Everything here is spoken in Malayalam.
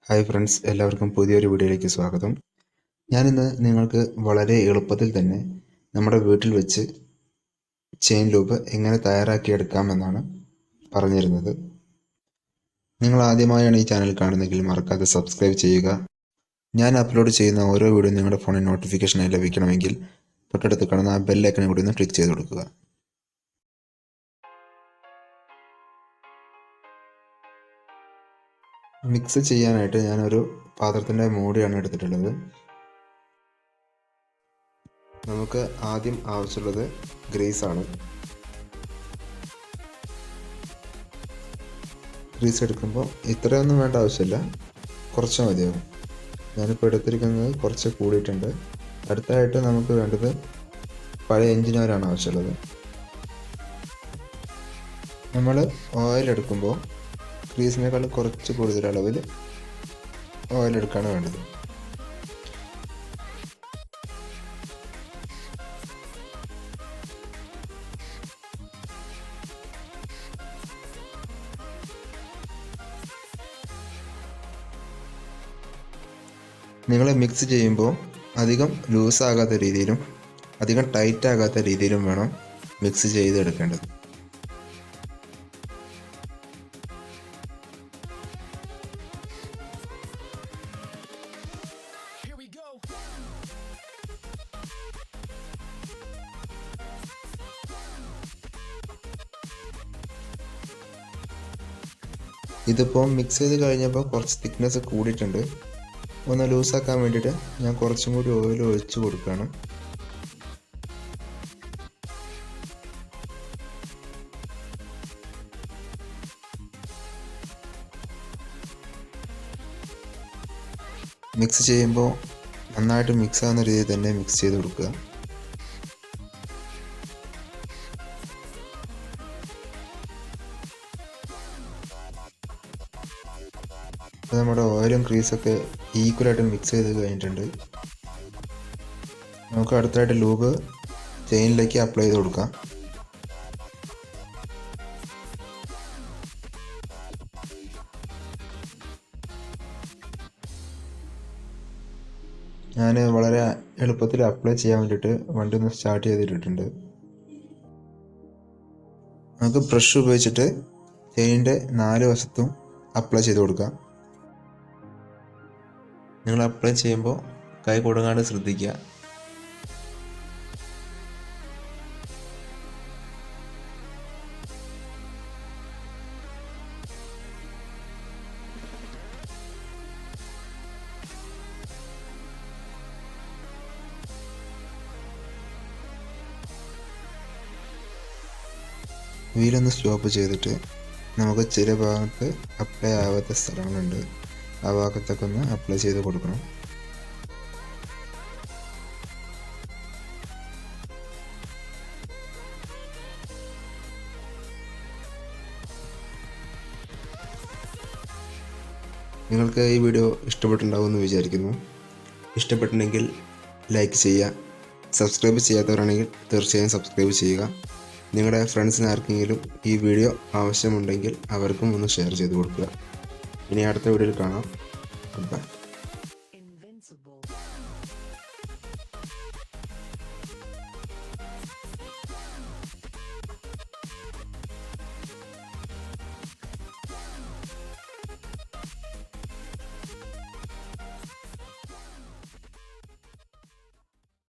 ഹായ് ഫ്രണ്ട്സ്, എല്ലാവർക്കും പുതിയൊരു വീഡിയോയിലേക്ക് സ്വാഗതം. ഞാനിന്ന് നിങ്ങൾക്ക് വളരെ എളുപ്പത്തിൽ തന്നെ നമ്മുടെ വീട്ടിൽ വെച്ച് ചെയിൻ ലൂപ്പ് എങ്ങനെ തയ്യാറാക്കിയെടുക്കാമെന്നാണ് പറഞ്ഞിരുന്നത്. നിങ്ങൾ ആദ്യമായാണ് ഈ ചാനൽ കാണുന്നതെങ്കിൽ മറക്കാതെ സബ്സ്ക്രൈബ് ചെയ്യുക. ഞാൻ അപ്ലോഡ് ചെയ്യുന്ന ഓരോ വീഡിയോ നിങ്ങളുടെ ഫോണിൽ നോട്ടിഫിക്കേഷനായി ലഭിക്കണമെങ്കിൽ തൊട്ടടുത്ത് കാണുന്ന ആ ബെൽ ഐക്കൺ കൂടി ഒന്ന് ക്ലിക്ക് ചെയ്ത് കൊടുക്കുക. മിക്സ് ചെയ്യാനായിട്ട് ഞാനൊരു പാത്രത്തിൻ്റെ മൂടിയാണ് എടുത്തിട്ടുള്ളത്. നമുക്ക് ആദ്യം ആവശ്യമുള്ളത് ഗ്രീസാണ്. ഗ്രീസ് എടുക്കുമ്പോൾ ഇത്രയൊന്നും വേണ്ട ആവശ്യമില്ല, കുറച്ച് മതിയാവും. ഞാനിപ്പോൾ എടുത്തിരിക്കുന്നത് കുറച്ച് കൂടിയിട്ടുണ്ട്. അടുത്തായിട്ട് നമുക്ക് വേണ്ടത് പഴയ എഞ്ചിൻ ഓയിലാണ് ആവശ്യമുള്ളത്. നമ്മൾ ഓയിൽ എടുക്കുമ്പോൾ ഗ്രീസിനേക്കാൾ കുറച്ച് കൂടുതൽ അളവിൽ ഓയിൽ എടുക്കുകയാണ് വേണ്ടത്. നിങ്ങൾ മിക്സ് ചെയ്യുമ്പോൾ അധികം ലൂസാകാത്ത രീതിയിലും അധികം ടൈറ്റ് ആകാത്ത രീതിയിലും വേണം മിക്സ് ചെയ്തെടുക്കേണ്ടത്. ഇതിപ്പോൾ മിക്സ് ചെയ്ത് കഴിഞ്ഞപ്പോൾ കുറച്ച് തിക്നെസ് കൂടിയിട്ടുണ്ട്. ഒന്ന് ലൂസാക്കാൻ വേണ്ടിയിട്ട് ഞാൻ കുറച്ചും കൂടി ഓയിൽ ഒഴിച്ച് കൊടുക്കുകയാണ്. മിക്സ് ചെയ്യുമ്പോൾ നന്നായിട്ട് മിക്സ് ആവുന്ന രീതിയിൽ തന്നെ മിക്സ് ചെയ്ത് കൊടുക്കുക. അപ്പോൾ നമ്മുടെ ഓയിലും ഗ്രീസൊക്കെ ഈക്വലായിട്ട് മിക്സ് ചെയ്ത് കഴിഞ്ഞിട്ടുണ്ട്. നമുക്ക് അടുത്തായിട്ട് ലൂബ് ചെയിനിലേക്ക് അപ്ലൈ ചെയ്ത് കൊടുക്കാം. ഞാൻ വളരെ എളുപ്പത്തിൽ അപ്ലൈ ചെയ്യാൻ വേണ്ടിയിട്ട് വണ്ടി ഒന്ന് സ്റ്റാർട്ട് ചെയ്തിട്ടുണ്ട്. നമുക്ക് ബ്രഷ് ഉപയോഗിച്ചിട്ട് ചെയിനിൻ്റെ 4 വശത്തും അപ്ലൈ ചെയ്ത് കൊടുക്കാം. നിങ്ങൾ അപ്ലൈ ചെയ്യുമ്പോൾ കൈ കൊടുങ്ങാണ്ട് ശ്രദ്ധിക്കുക. വീലൊന്ന് സ്റ്റോപ്പ് ചെയ്തിട്ട് നമുക്ക് ചില ഭാഗത്ത് അപ്ലൈ ആവാത്ത സ്ഥലങ്ങളുണ്ട്, ആ ഭാഗത്തൊക്കെ ഒന്ന് അപ്ലൈ ചെയ്ത് കൊടുക്കണം. നിങ്ങൾക്ക് ഈ വീഡിയോ ഇഷ്ടപ്പെട്ടുണ്ടാവുമെന്ന് വിചാരിക്കുന്നു. ഇഷ്ടപ്പെട്ടിട്ടുണ്ടെങ്കിൽ ലൈക്ക് ചെയ്യുക. സബ്സ്ക്രൈബ് ചെയ്യാത്തവരാണെങ്കിൽ തീർച്ചയായും സബ്സ്ക്രൈബ് ചെയ്യുക. നിങ്ങളുടെ ഫ്രണ്ട്സിന് ആർക്കെങ്കിലും ഈ വീഡിയോ ആവശ്യമുണ്ടെങ്കിൽ അവർക്കും ഒന്ന് ഷെയർ ചെയ്ത് കൊടുക്കുക. ഇനി അടുത്ത വീഡിയോയിൽ കാണാം. Good bye.